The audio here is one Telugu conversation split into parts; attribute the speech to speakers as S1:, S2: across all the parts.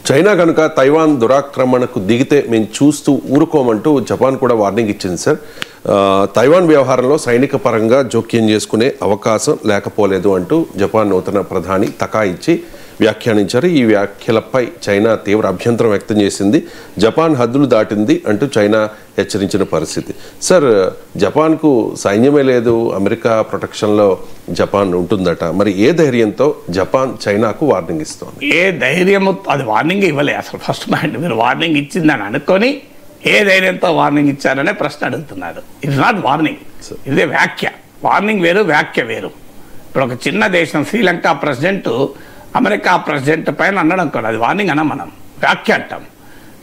S1: చైనా కనుక తైవాన్ దురాక్రమణకు దిగితే మేము చూస్తూ ఊరుకోమంటూ జపాన్ కూడా వార్నింగ్ ఇచ్చింది సార్. తైవాన్ వ్యవహారంలో సైనిక పరంగా జోక్యం చేసుకునే అవకాశం లేకపోలేదు అంటూ జపాన్ నూతన ప్రధాని తకాయిచి వ్యాఖ్యానించారు. ఈ వ్యాఖ్యలపై చైనా తీవ్ర అభ్యంతరం వ్యక్తం చేసింది. జపాన్ హద్దులు దాటింది అంటూ చైనా హెచ్చరించిన పరిస్థితి. సార్, జపాన్కు సైన్యమే లేదు, అమెరికా ప్రొటెక్షన్లో జపాన్ ఉంటుందట. మరి ఏ ధైర్యంతో జపాన్ చైనాకు వార్నింగ్ ఇస్తోంది?
S2: ఏ ధైర్యము? అది వార్నింగ్ ఇవ్వలే అసలు. ఫస్ట్ పాయింట్, మీరు వార్నింగ్ ఇచ్చిందని అనుకొని ఏ ధైర్యంతో వార్నింగ్ ఇచ్చారనే ప్రశ్న అడుగుతున్నారు. ఇట్స్ నాట్ వార్నింగ్, ఇదే వ్యాఖ్య. వార్నింగ్ వేరు, వ్యాఖ్య వేరు. ఇప్పుడు ఒక చిన్న దేశం శ్రీలంక ప్రెసిడెంట్ అమెరికా ప్రెసిడెంట్ పైన అనడం కూడా అది వార్నింగ్ అన్నా, మనం వ్యాఖ్య అంటాం.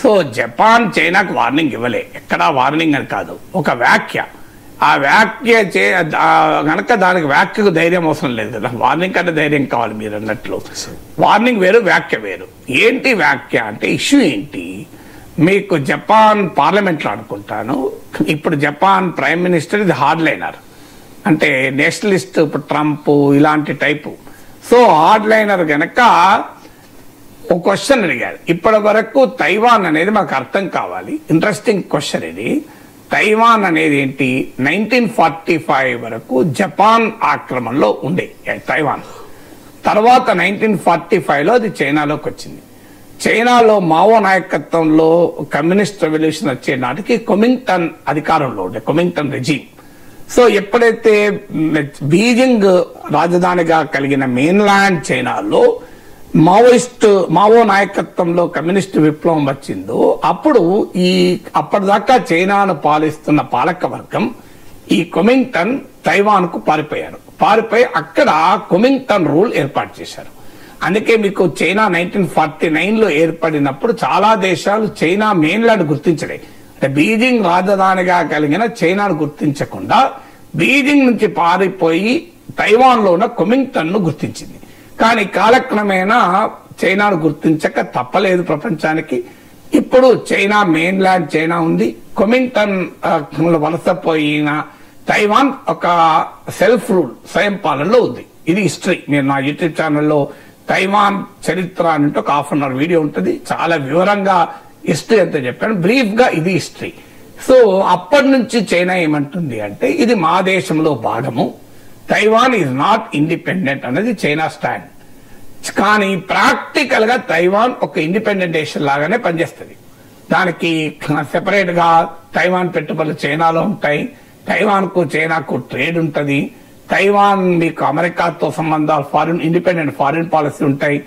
S2: సో జపాన్ చైనాకు వార్నింగ్ ఇవ్వలే, ఎక్కడా వార్నింగ్ అని కాదు, ఒక వ్యాఖ్య. ఆ వ్యాఖ్య కనుక దానికి వ్యాఖ్యకు ధైర్యం అవసరం లేదు కదా, వార్నింగ్ కంటే ధైర్యం కావాలి మీరు అన్నట్లు. వార్నింగ్ వేరు, వ్యాఖ్య వేరు. ఏంటి వ్యాఖ్య అంటే ఇష్యూ ఏంటి? మీకు జపాన్ పార్లమెంట్లో అనుకుంటాను, ఇప్పుడు జపాన్ ప్రైమ్ మినిస్టర్ ఇది హార్డ్ లైనర్, అంటే నేషనలిస్ట్, ఇప్పుడు ట్రంప్ ఇలాంటి టైపు. సో హార్డ్ లైనర్ గనక ఒక క్వశ్చన్ అడిగారు. ఇప్పటి వరకు తైవాన్ అనేది మాకు అర్థం కావాలి. ఇంట్రెస్టింగ్ క్వశ్చన్ ఇది. తైవాన్ అనేది ఏంటి? 1945 వరకు జపాన్ ఆక్రమణలో ఉండే తైవాన్. తర్వాత 1945లో అది చైనాలోకి వచ్చింది. చైనాలో మావో నాయకత్వంలో కమ్యూనిస్ట్ రెవల్యూషన్ వచ్చే నాటికి కొమింగ్టన్ అధికారంలో ఉండే, కొమింగ్టన్ రెజీమ్. సో ఎప్పుడైతే బీజింగ్ రాజధానిగా కలిగిన మెయిన్లాండ్ చైనాలో మావో నాయకత్వంలో కమ్యూనిస్ట్ విప్లవం వచ్చిందో అప్పుడు అప్పటిదాకా చైనాను పాలిస్తున్న పాలక వర్గం ఈ కొమింగ్టన్ తైవాన్ కు పారిపోయి అక్కడ కొమింగ్టన్ రూల్ ఏర్పాటు చేశారు. అందుకే మీకు చైనా 1949లో ఏర్పడినప్పుడు చాలా దేశాలు చైనా మెయిన్లాండ్ గుర్తించలే. అంటే బీజింగ్ రాజధానిగా కలిగిన చైనాను గుర్తించకుండా బీజింగ్ నుంచి పారిపోయి తైవాన్ లో ఉన్న కొమింగ్టన్ ను గుర్తించింది. కానీ కాలక్రమేణా చైనాను గుర్తించక తప్పలేదు ప్రపంచానికి. ఇప్పుడు చైనా మెయిన్లాండ్ చైనా ఉంది, కొమింగ్టన్ వలసపోయిన తైవాన్ ఒక సెల్ఫ్ రూల్, స్వయం పాలనలో ఉంది. ఇది హిస్టరీ. మీరు నా యూట్యూబ్ ఛానల్లో తైవాన్ చరిత్ర అంటే ఒక 1/2 hour వీడియో ఉంటుంది, చాలా వివరంగా హిస్టరీ అంతా చెప్పాను. బ్రీఫ్ గా ఇది హిస్టరీ. సో అప్పటి నుంచి చైనా ఏమంటుంది అంటే ఇది మా దేశంలో భాగము, తైవాన్ ఈజ్ నాట్ ఇండిపెండెంట్ అనేది చైనా స్టాండ్. కానీ ప్రాక్టికల్ గా తైవాన్ ఒక ఇండిపెండెంట్ నేషన్ లాగానే పనిచేస్తుంది. దానికి సెపరేట్ గా తైవాన్ పెట్టుబడులు చైనాలో ఉంటాయి, తైవాన్ కు చైనాకు ట్రేడ్ ఉంటుంది, తైవాన్ మీకు అమెరికాతో సంబంధాలు ఇండిపెండెంట్ ఫారిన్ పాలసీ ఉంటాయి,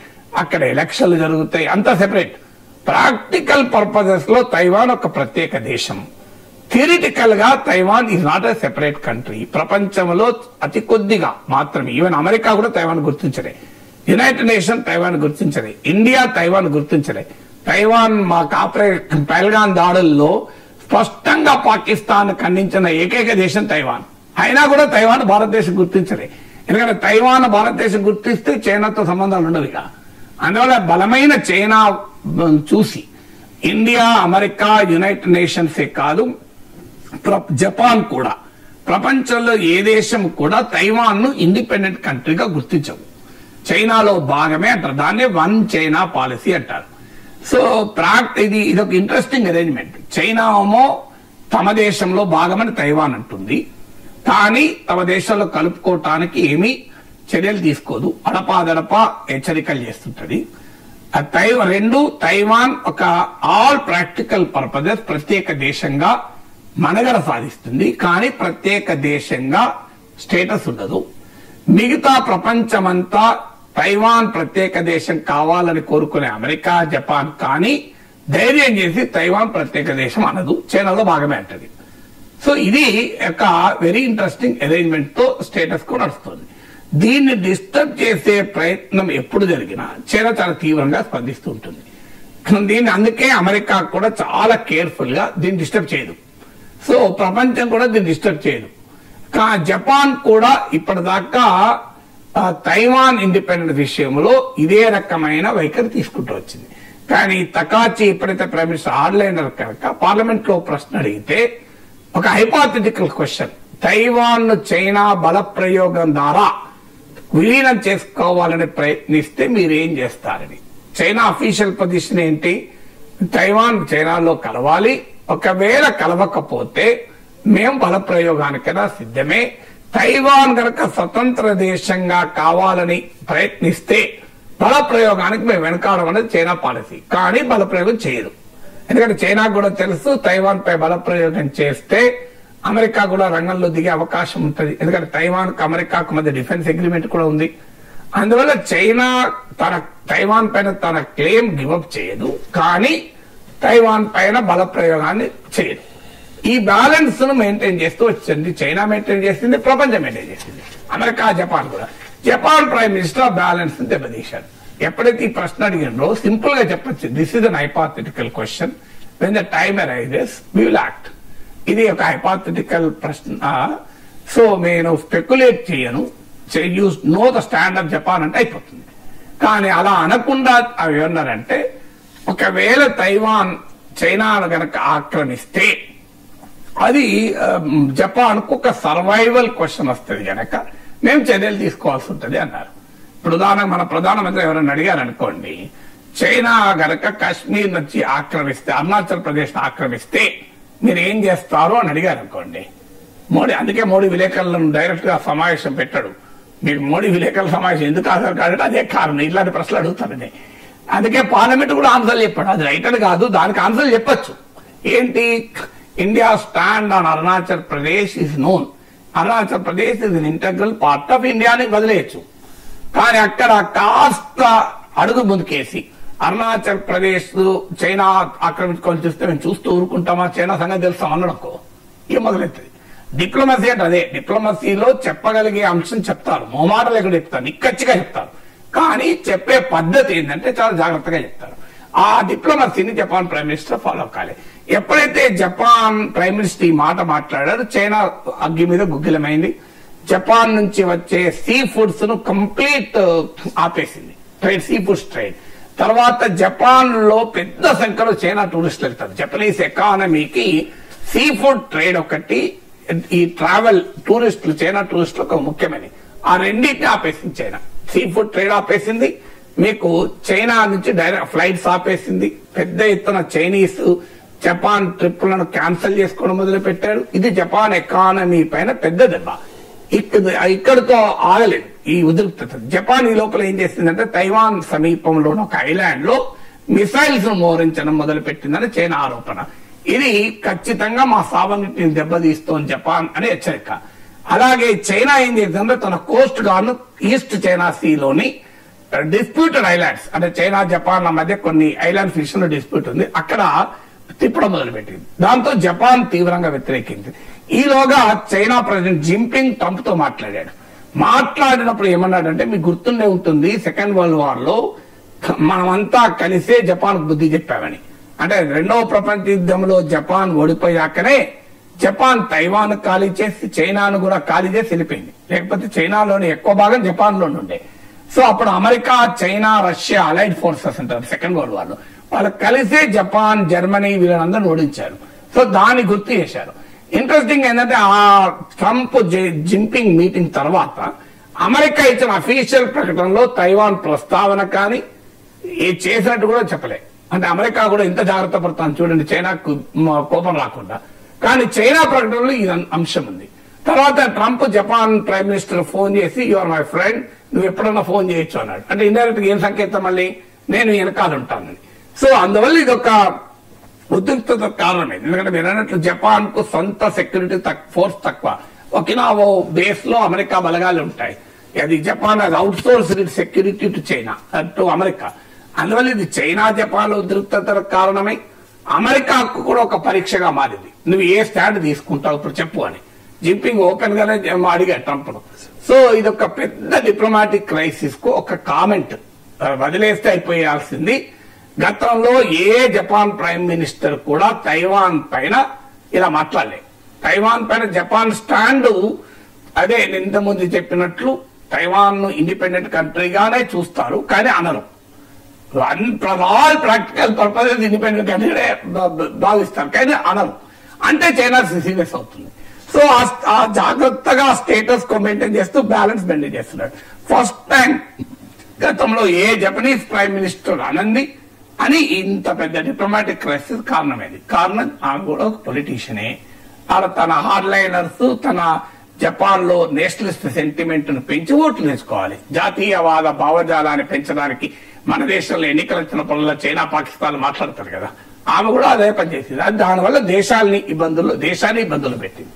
S2: అక్కడ ఎలక్షన్లు జరుగుతాయి, అంతా సెపరేట్. ప్రాక్టికల్ పర్పసెస్ లో తైవాన్ ఒక ప్రత్యేక దేశం. థియరిటికల్ గా Taiwan is not a separate country. ప్రపంచంలో అతి కొద్దిగా మాత్రమే, ఈవెన్ అమెరికా కూడా తైవాన్ గుర్తించలే, యునైటెడ్ నేషన్ తైవాన్ గుర్తించలే, ఇండియా తైవాన్ గుర్తించలే. తైవాన్ మా పహల్గాం దాడుల్లో స్పష్టంగా పాకిస్తాన్ ఖండించిన ఏకైక దేశం తైవాన్. అయినా కూడా తైవాన్ భారతదేశం గుర్తించలే. ఎందుకంటే తైవాన్ భారతదేశం గుర్తిస్తే చైనాతో సంబంధాలు ఉండవు. ఇక అందువల్ల బలమైన చైనా చూసి ఇండియా, అమెరికా, యునైటెడ్ నేషన్స్ కాదు, జపాన్ కూడా, ప్రపంచంలో ఏ దేశం కూడా తైవాన్ ను ఇండిపెండెంట్ కంట్రీగా గుర్తించవు. చైనాలో భాగమే అంటారు, దాన్నే వన్ చైనా పాలసీ అంటారు. సో ఇది ఒక ఇంట్రెస్టింగ్ అరేంజ్మెంట్. చైనా ఏమో తమ దేశంలో భాగమని తైవాన్ అంటుంది, కానీ తమ దేశంలో కలుపుకోవటానికి ఏమీ చర్యలు తీసుకోదు, అడపాదడపా హెచ్చరికలు చేస్తుంటది. తైవాన్ ఒక ఆల్ ప్రాక్టికల్ పర్పసెస్ ప్రత్యేక దేశంగా మనుగడ సాధిస్తుంది, కానీ ప్రత్యేక దేశంగా స్టేటస్ ఉండదు. మిగతా ప్రపంచమంతా తైవాన్ ప్రత్యేక దేశం కావాలని కోరుకునే అమెరికా, జపాన్ కానీ ధైర్యం చేసి తైవాన్ ప్రత్యేక దేశం అనదు, చైనాలో భాగమే అంటది. సో ఇది ఒక వెరీ ఇంట్రెస్టింగ్ అరేంజ్మెంట్ తో స్టేటస్ కూడా నడుస్తుంది. దీన్ని డిస్టర్బ్ చేసే ప్రయత్నం ఎప్పుడు జరిగినా చైనా చాలా తీవ్రంగా స్పందిస్తూ ఉంటుంది. దీన్ని అందుకే అమెరికా కూడా చాలా కేర్ఫుల్ గా దీన్ని డిస్టర్బ్ చేయదు. సో ప్రపంచం కూడా దీన్ని డిస్టర్బ్ చేయదు. జపాన్ కూడా ఇప్పటిదాకా తైవాన్ ఇండిపెండెంట్ విషయంలో ఇదే రకమైన వైఖరి తీసుకుంటూ వచ్చింది. కానీ తకాచి ఎప్పుడైతే ప్రైమ్ మినిస్టర్ ఆర్లైనర్ కనుక పార్లమెంట్ లో ప్రశ్న అడిగితే ఒక హైపోథెటికల్ క్వశ్చన్, తైవాన్ ను చైనా బల ప్రయోగం ద్వారా విలీనం చేసుకోవాలని ప్రయత్నిస్తే మీరేం చేస్తారని చైనా అఫీషియల్ పొజిషన్ ఏంటి? తైవాన్ చైనాలో కలవాలి, ఒకవేళ కలవకపోతే మేము బలప్రయోగానికైనా సిద్ధమే. తైవాన్ గనక స్వతంత్ర దేశంగా కావాలని ప్రయత్నిస్తే బలప్రయోగానికి మేము వెనకాడడం అనేది చైనా పాలసీ. కానీ బలప్రయోగం చేయదు, ఎందుకంటే చైనాకు కూడా తెలుసు తైవాన్ పై బలప్రయోగం చేస్తే అమెరికా కూడా రంగంలో దిగే అవకాశం ఉంటుంది. ఎందుకంటే తైవాన్ అమెరికాకు మధ్య డిఫెన్స్ అగ్రిమెంట్ కూడా ఉంది. అందువల్ల చైనా తైవాన్ పైన తన క్లెయిమ్ గివప్ చేయదు, కానీ తైవాన్ పైన బల ప్రయోగాన్ని చేయదు. ఈ బ్యాలెన్స్ ను మెయింటైన్ చేస్తూ వచ్చింది. చైనా మెయింటైన్ చేసింది, ప్రపంచం మెయింటైన్ చేసింది, అమెరికా, జపాన్ కూడా. జపాన్ ప్రైమ్ మినిస్టర్ బ్యాలెన్స్ ని దెబ్బతీశారు. ఎప్పుడైతే ఈ ప్రశ్న అడిగినో సింపుల్ గా చెప్పొచ్చు, this is an hypothetical question, when the time arises we will act. ఇది ఒక హైపోథెటికల్ ప్రశ్న, సో నేను స్పెక్యులేట్ చేయను, you know the stand of Japan అంటే అయిపోతుంది. కానీ అలా అనకుండా అవి ఏమన్నారంటే, ఒకవేళ తైవాన్ చైనా గనక ఆక్రమిస్తే అది జపాన్ కు ఒక సర్వైవల్ క్వశ్చన్ వస్తుంది గనక మేము చర్యలు తీసుకోవాల్సి ఉంటుంది అన్నారు. ఇప్పుడు ఉదాహరణకు మన ప్రధానమంత్రి ఎవరైనా అడిగారు అనుకోండి, చైనా గనక కాశ్మీర్ నుంచి ఆక్రమిస్తే, అరుణాచల్ ప్రదేశ్ ఆక్రమిస్తే మీరు ఏం చేస్తారు అని అడిగారు అనుకోండి, మోడీ, అందుకే మోడీ విలేకరులను డైరెక్ట్ గా సమావేశం పెట్టాడు. మీరు మోడీ విలేకరుల సమావేశం ఎందుకు ఆధార్ కార్డు, అదే కారణం, ఇలాంటి ప్రశ్నలు అడుగుతారని. అందుకే పార్లమెంట్ కూడా ఆన్సర్లు చెప్పాడు. అది రైట్ అని కాదు, దానికి ఆన్సర్లు చెప్పొచ్చు. ఏంటి? India stand on Arunachal Pradesh is known, Arunachal Pradesh is an integral part of India అని వదిలేయచ్చు. కానీ అక్కడ కాస్త అడుగు ముందుకేసి అరుణాచల్ ప్రదేశ్ చైనా ఆక్రమించుకొని చూస్తే మేము చూస్తూ ఊరుకుంటామా, చైనా సంగతి తెలుస్తాం అన్నడకో ఏం మొదలెత్తది. డిప్లొమసీ అంటే అదే, డిప్లొమసీలో చెప్పగలిగే అంశం చెప్తారు, మొహమాట లేకుండా చెప్తారు, నిక్కచ్చిగా చెప్తారు. కానీ చెప్పే పద్ధతి ఏంటంటే చాలా జాగ్రత్తగా చెప్తారు. ఆ డిప్లొమసీని జపాన్ ప్రైమ్ మినిస్టర్ ఫాలో కాలే. ఎప్పుడైతే జపాన్ ప్రైమ్ మినిస్టర్ ఈ మాట మాట్లాడారో చైనా అగ్గి మీద గుగ్గిలమైంది. జపాన్ నుంచి వచ్చే సీ ఫుడ్స్ ను కంప్లీట్ ఆపేసింది, ట్రేడ్, సీ ఫుడ్స్ ట్రేడ్. తర్వాత జపాన్ లో పెద్ద సంఖ్యలో చైనా టూరిస్టులు వెళ్తారు. జపనీస్ ఎకానమీకి సీ ఫుడ్ ట్రేడ్ ఒకటి, ఈ ట్రావెల్ టూరిస్టులు, చైనా టూరిస్టులు ఒక ముఖ్యమైనది. ఆ రెండింటిని ఆపేసింది చైనా. సీ ఫుడ్ ట్రేడ్ ఆపేసింది, మీకు చైనా నుంచి డైరెక్ట్ ఫ్లైట్స్ ఆపేసింది. పెద్ద ఎత్తున చైనీస్ జపాన్ ట్రిప్లను క్యాన్సిల్ చేసుకోవడం మొదలు పెట్టారు. ఇది జపాన్ ఎకానమీ పైన పెద్ద దెబ్బ. ఇక్కడితో ఆగలేదు ఈ ఉద్రిక్తత. జపాన్ ఈ లోపల ఏం చేసిందంటే తైవాన్ సమీపంలోని ఒక ఐలాండ్ లో మిసైల్స్ ను మోహరించడం మొదలు పెట్టిందని చైనా ఆరోపణ. ఇది ఖచ్చితంగా మా సావనిటిని దెబ్బతీస్తోంది జపాన్ అనే హెచ్చరిక. అలాగే చైనా ఏం చేసిందంటే తన కోస్ట్ గార్డ్ ను ఈస్ట్ చైనా సీలోని డిస్ప్యూటెడ్ ఐలాండ్స్, అంటే చైనా జపాన్ల మధ్య కొన్ని ఐలాండ్స్ విషయంలో డిస్ప్యూట్ ఉంది, అక్కడ తిప్పడం మొదలుపెట్టింది. దాంతో జపాన్ తీవ్రంగా వ్యతిరేకింది. ఈలోగా చైనా ప్రెసిడెంట్ జిన్పింగ్ ట్రంప్ తో మాట్లాడినప్పుడు ఏమన్నాడంటే, మీకు గుర్తుండే ఉంటుంది సెకండ్ వరల్డ్ వార్ లో మనమంతా కలిసే జపాన్ బుద్ధి చెప్పామని. అంటే రెండవ ప్రపంచ యుద్ధంలో జపాన్ ఓడిపోయాకనే జపాన్ తైవాన్ ఖాళీ చేసి చైనాను కూడా ఖాళీ చేసి వెళ్ళిపోయింది. లేకపోతే చైనాలోని ఎక్కువ భాగం జపాన్ లోనే ఉండే. సో అప్పుడు America, China, Russia allied forces అంటారు సెకండ్ వరల్డ్ వార్ లో, వాళ్ళు కలిసే జపాన్, జర్మనీ వీళ్ళందరినీ ఓడించారు. సో దాన్ని గుర్తు చేశారు. ఇంట్రెస్టింగ్ ఏంటంటే ఆ ట్రంప్ జిన్పింగ్ మీటింగ్ తర్వాత అమెరికా ఇచ్చిన అఫీషియల్ ప్రకటనలో తైవాన్ ప్రస్తావన కానీ చేసినట్టు కూడా చెప్పలే. అంటే అమెరికా కూడా ఇంత జాగ్రత్త పడతాను చూడండి చైనాకు కోపం రాకుండా. కానీ చైనా ప్రకటనలో ఈ అంశం ఉంది. తర్వాత Trump Japan prime minister phone చేసి యు ఆర్ మై ఫ్రెండ్, నువ్వు ఎప్పుడన్నా ఫోన్ చేయొచ్చు అన్నాడు. అంటే ఇండైరెక్ట్ గా ఏం సంకేతం, మళ్ళీ నేను వెనకాల ఉంటానని. సో అందువల్ల ఇది ఒక ఉద్రిక్తత కారణమైంది. ఎందుకంటే మీరు అన్నట్లు జపాన్ కు సొంత సెక్యూరిటీ ఫోర్స్ తక్కువ. ఒకినావో బేస్ లో అమెరికా బలగాలు ఉంటాయి. అది Japan out source security to China, to America. అందువల్ల ఇది చైనా జపాన్ ఉద్రిక్తత కారణమై అమెరికాకు కూడా ఒక పరీక్షగా మారింది. నువ్వు ఏ స్టాండ్ తీసుకుంటావు ఇప్పుడు చెప్పు అని జిన్పింగ్ ఓపెన్ గానే అడిగాడు ట్రంప్ ను. సో ఇది ఒక పెద్ద డిప్లొమాటిక్ క్రైసిస్ కు ఒక కామెంట్ వదిలేస్తే అయిపోయాల్సింది. గతంలో ఏ జపాన్ ప్రైమ్ మినిస్టర్ కూడా తైవాన్ పైన ఇలా మాట్లాడలే. తైవాన్ పైన జపాన్ స్టాండ్ అదే ఇంతకుముందు చెప్పినట్లు తైవాన్ ను ఇండిపెండెంట్ కంట్రీగానే చూస్తారు, కానీ అనరు. ఆల్ ప్రాక్టికల్ పర్పసెస్ ఇండిపెండెంట్ కంట్రీనే భావిస్తారు, కానీ అనరు. అంటే చైనా సీరియస్ అవుతుంది. సో ఆ జాగ్రత్తగా స్టేటస్ కో మెయింటైన్ చేస్తూ బ్యాలెన్స్ మెయింటైన్ చేస్తున్నాడు. ఫస్ట్ టైం గతంలో ఏ జపనీస్ ప్రైమ్ మినిస్టర్ అనంది అని ఇంత పెద్ద డిప్లొమాటిక్ క్రైసిస్ కారణమేది. కారణం ఆమె కూడా ఒక పొలిటీషియనే. ఆమె తన హార్డ్లైనర్స్, తన జపాన్ లో నేషనలిస్ట్ సెంటిమెంట్ ను పెంచి ఓట్లు తెచ్చుకోవాలి. జాతీయవాద భావజాలాన్ని పెంచడానికి మన దేశంలో ఎన్నికలు వచ్చినప్పుడల్లా చైనా, పాకిస్తాన్ మాట్లాడతారు కదా, ఆమె కూడా అదే పని చేసింది. దానివల్ల దేశాన్ని ఇబ్బందులు పెట్టింది.